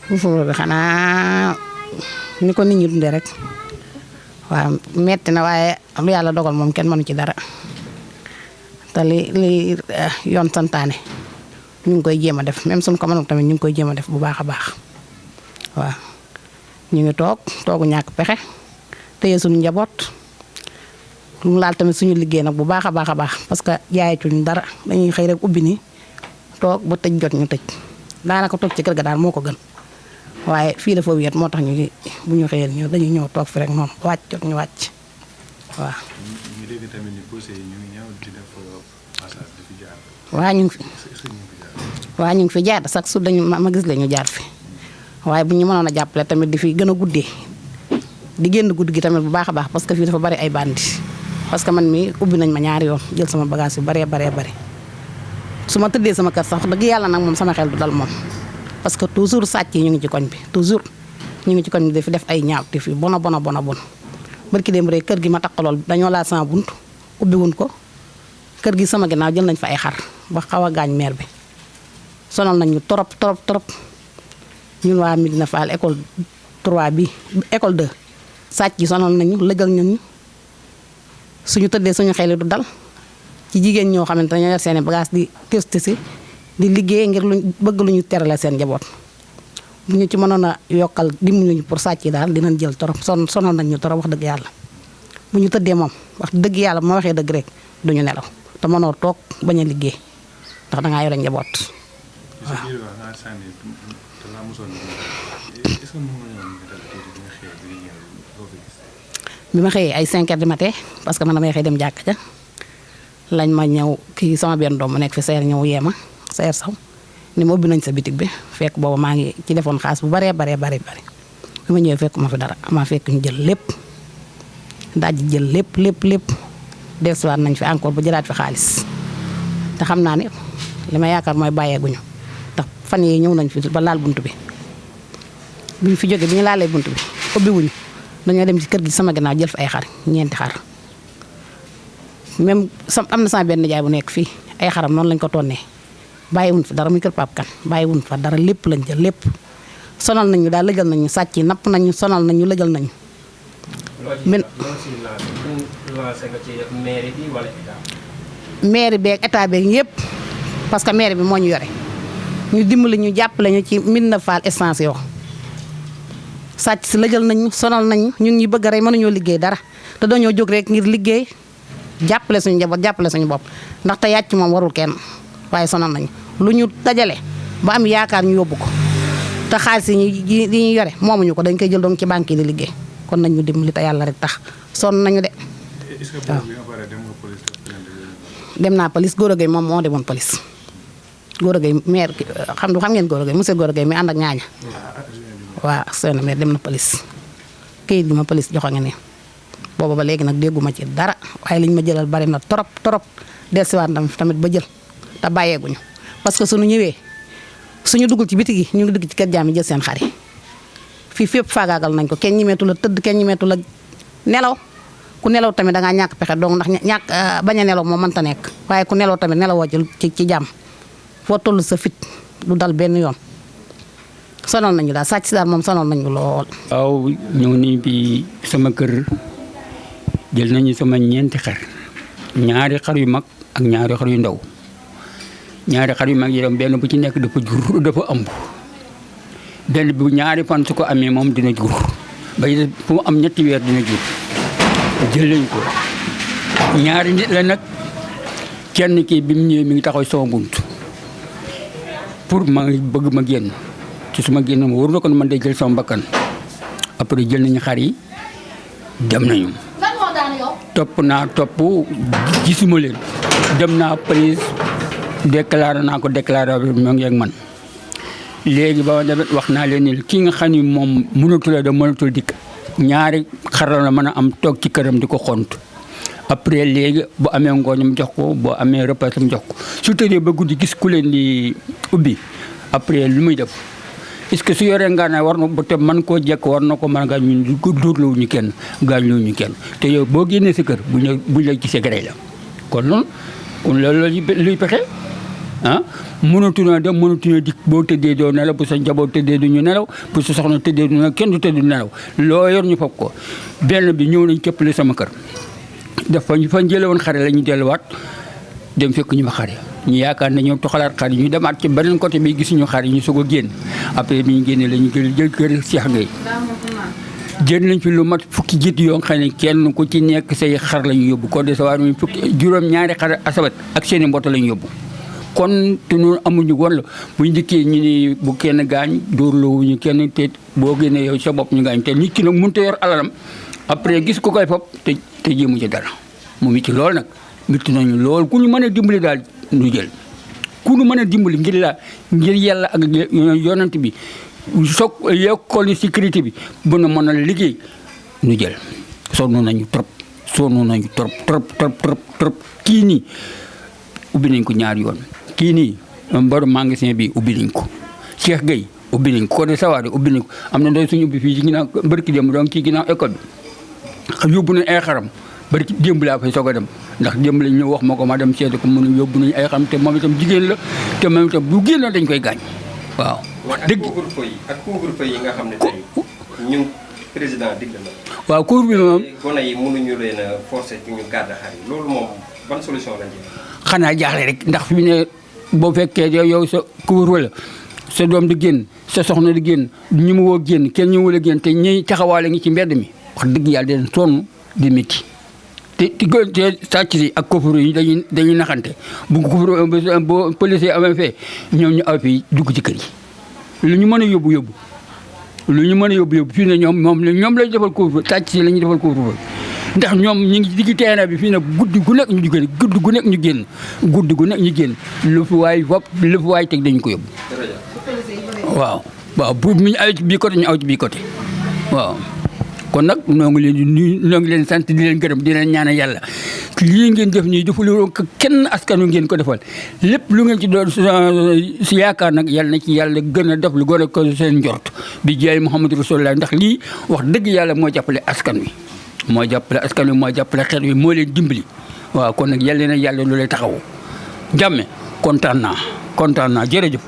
foofu bi xanaa ni ko nit ñi dundee rek waaw metti na waaye lu yàlla dogal moom kenn mënu ci dara te li yoon santaane ñu ngi koy jéem a def même suñ ko mënul tamit ñu ngi koy jéem a def bu baax a baax waaw ñu ngi toogu ñàkk pexe téye suñu njaboot lu mu laal tamit suñu liggéey nag bu baax a baax a baax parce que jaayatuñu dara dañuy xëy rek ubbi nii toog ba tëj jot ñu tëj daanaka toog ci kër ga daal moo ko gën waaye fii dafa wéet moo tax ñu bu ñu xëyee ñu dañuy ñëw toog fi rek noonu wàcc jot ñu wàcc waaw. ñu dégg tamit ni posé yi ñu ngi ñëw di def passage di fi jaar. waaw ñu ngi fi waaw ñu ngi fi jaar sax su dañu ma gis la ñu jaar fi waaye bu ñu mënoon a jàppale tamit di fi gën a guddee di génn guddi gi tamit bu baax a baax parce que fii dafa bari ay bandi parce que man mi ubbi nañ ma ñaari yoon jël sama bagage yu baree bari su ma tëddee sama kër sax dëgg yàlla nag moom sama xel du dal moom parce que toujours sàcc yi ñu ngi ci koñ bi toujours ñu ngi ci koñ bi dafi def ay ñaawte fi bona barki dem rek kër gi ma takkalool dañoo laal sama bunt ubbi wuñ ko kër gi sama ginnaaw jël nañ fa ay xar ba xaw a gaañ meer bi sonal nañ ñu trop ñun waa Medina Fall école 3 bi école 2 sàcc yi sonal nañu lëgal nañu suñu tëddee suñu xel du dal ci jigéen ñoo xamante ne ñoo yor seen i bagage di test si di liggéey ngir luñ bëgg lu ñu terale seen njaboot bu ñu ci mënoon a yokkal dimbali ñu pour sàcc yi daal dinañ jël trop sonal nañ ñu trop wax dëgg yàlla bu ñu tëddee moom wax dëgg yàlla bu ma waxee dëgg rek duñu nelaw te mënoo toog bañ a liggéey ndax dangaa yore njaboot waaw. bi ma xëyee ay 5 heures du matin parce que man damay xëy dem jàkka ja lañ ma ñëw kii sama benn doom mu nekk fi seer ñëw yee ma seer saw ni ma ubbi nañ sa bitig bi fekk boobu maa ngi ci defoon xaas bu bari bi ma ñëwee fekk ma fi dara maa fekk ñu jël lépp daaj jël lépp dellusiwaat nañ fi encore ba jëlaat fi xaalis te xam naa ne li ma yaakaar mooy bàyyeeguñu ndax fan yii ñëw nañ fi ba laal bunt bi bi ñu fi jógee bi ñu laalee bunt bi ubbiwuñu dañoo dem ci kër gi sama ginnaaw jël fi ay xar ñeenti xar même am na sama benn jaay bu nekk fii ay xaram noonu lañ ko tonnee bàyyiwuñ fa dara muy kër Pape Kane bàyyiwuñ fa dara lépp lañ jël lépp sonal nañu daal lëjal nañu sàcc yi napp nañu sonal nañu lëjal nañu. mairie beeg état beeg yëpp parce que mairie bi moo ñu yore ñu dimbali ñu jàppale ñu ci Medina Fall extension sàcc si lëjal nañu sonal nañu ñun ñi bëgg rek mënuñoo liggéey dara te dañoo jóg rek ngir liggéey jàppale suñu njaboot jàppale suñu bopp ndaxte yàcc moom warul kenn waaye sonal nañu lu ñu dajale ba am yaakaar ñu yóbbu ko te xaalis yi ñu yore moomuñu ko dañ koy jël doon ci banque yi di liggéey kon nañ ñu dimbali te yàlla rek tax sonn nañu de. waaw dem naa police Gora Gueye moom moo demoon police Gora Gueye maire xam ngeen Gora Gueye monsieur Gora Gueye mi ànd ak ñaaña waaw seen maire dem na police kayit gi ma police joxo nga ne booba ba léegi nag dégguma ci dara waaye liñ ma jëlal bari na trop dellusiwaat tamit ba jël te bàyyeeguñu parce que suñu ñëwee suñu duggul ci bitig yi ñu ngi dugg ci kër jaam yi jël seen xar yi fii fépp faagaagal nañ ko kenn ñemeetu la tëdd kenn ñemeetu la nelaw ku nelaw tamit dangaa ñàkk pexe donc ndax bañ a nelaw moom mënta nekk waaye ku nelaw tamit nelawoo ci jàmm foo toll sa fit du dal benn yoon sonal nañu daal sàcc si daal moom sonal nañu lool. waaw ñëw nii bi sama kër jël nañu sama ñeenti xar ñaari xar yu mag ak ñaari xar yu ndaw ñaari xar yu mag yi benn bu ci nekk dafa ëmb benn bu ñaari fan su ko amee moom dina jur ba fu mu am ñetti weer dina jur jël nañ ko ñaari nit la nag kenn kii bi mu ñëwee mi ngi taxaw sama bunt pour ma bëgg ma génn ci suma génn ma wóor na ko man day jël sama bakkan après jël nañu xar yi dem nañu topp gisuma leen dem naa police déclaré naa ko déclaré moo ngi ak man léegi ba demee wax naa leen ni ki nga xam ni moom mënatul dikk ñaari xar la mën a am toog ci këram di ko xont après léegi bu amee ngooñam jox ko boo amee repassam jox ko su tëddee ba guddi gis ku leen di ubbi après lu muy def est-ce que su yoree ngaanaay war na te man koo jekk war na ko mën a gaañ ñun dóorlawuñu kenn gaañlawuñu kenn te yow boo génnee sa kër buñ la gisee gërey la kon loolu luy pexe ah mënatuñoo dem mënatuñoo dikk boo tëddee doo nelaw bu sa njaboot tëddee du ñu nelaw bu sa soxna tëddee du nelaw kenn du tëdd nelaw loo yor ñu fab ko benn bi ñëw nañ képpale sama kër dafa fa jële woon xare la ñu delluwaat dem fekk ñu ma xare ñu yaakaar ne ñoom toxalaat xare ñu demaat ci beneen côté bi gisuñu xare ñu soog a génn après bi ñu génnee la ñu jël kër Cheikh Gueye jël nañ fi lu mat fukki jiit yoo xam ne kenn ku ci nekk say xar la ñu yóbbu ko de sa waar mi fukki juróom-ñaari xar asabat ak seen i mbooto la ñu yóbbu kon te noonu amuñu woon la buñ dikkee ñu ni bu kenn gaañ dóorloowuñu kenn te boo génnee yow sa bopp ñu gaañ te nit ki nag mënut a yor alalam après gis ko koy fop te jéemu ci dara mu mitti lool nag mitti nañu lool ku ñu mën a dimbali daal ñu jël ku ñu mën a dimbali ngir yàlla ak yonant bi soog yokkal ni sécurité bi bu na mën a liggéey ñu jël sonn nañu trop trop kii nii ubbi nañ ko ñaari yoon kii nii borom magasin bi ubbi nañ ko Cheikh Gueye ubbi nañ ko de sawaade ubbi nañ ko am na doy suñu ubbi fii ci ginnaaw barki démb donc ci ginnaaw école bi yóbbu nañ ay xaram barki démb laa fay soog a dem ndax démb lañ ñëw wax ma ko ma dem seeti ko mu ne yóbbu nañ ay xaram te moom itam jigéen la te moom itam bu génnoon dañ koy gaañ waaw. dëgg ak couvre-feu yi nga xam ne tey ñun président digg na. waaw couvre-feu bi moom. gone yi mënuñu leen a forcer ci ñu garder xar yi loolu moom ban solution lañ ci. xanaa jaaxle rek ndax fi mu ne boo fekkee yow sa couvre-feu la sa doom di génn sa soxna di génn ñu mu woo génn kenn ñu wul a génn te ñiy taxawaale ngi ci mbedd mi wax dëgg yàlla den sonn di métti te sàcc si ak couvre-feu yi dañuy naxante bu couvre-feu boo policier amee fee ñoom ñu aw fii dugg ci kër yi lu ñu mën a yóbbu lu ñu mën a yóbbu fii ne ñoom lay defal couvre-feu sàcc si la ñuy defal couvre-feu ndax ñoom ñu ngi digg terrain bi fii nag guddi gu nekk ñu génn guddi gu nekk ñu génn guddi gu nekk ñu génn lu fi waay teg dañu ko yóbbu waaw bu ñu aw ci bii côté ñu aw ci bii côté waaw kon nag noo ngi leen di nuyu noo ngi leen sant di leen gërëm di leen ñaanal yàlla lii ngeen def nii defuloo ko kenn askanu ngeen ko defal lépp lu ngeen ci doon si yaakaar nag yàlla na ci yàlla gën a def lu gën a ko seen njort bi jaay Muhammadu Rasulullah ndax lii wax dëgg yàlla moo jàppale askan wi moo jàppale askan wi moo jàppale xeet wi moo leen dimbali waaw kon nag yàlla na yàlla lu lay taxawu jàmme kontaan naa jërëjëf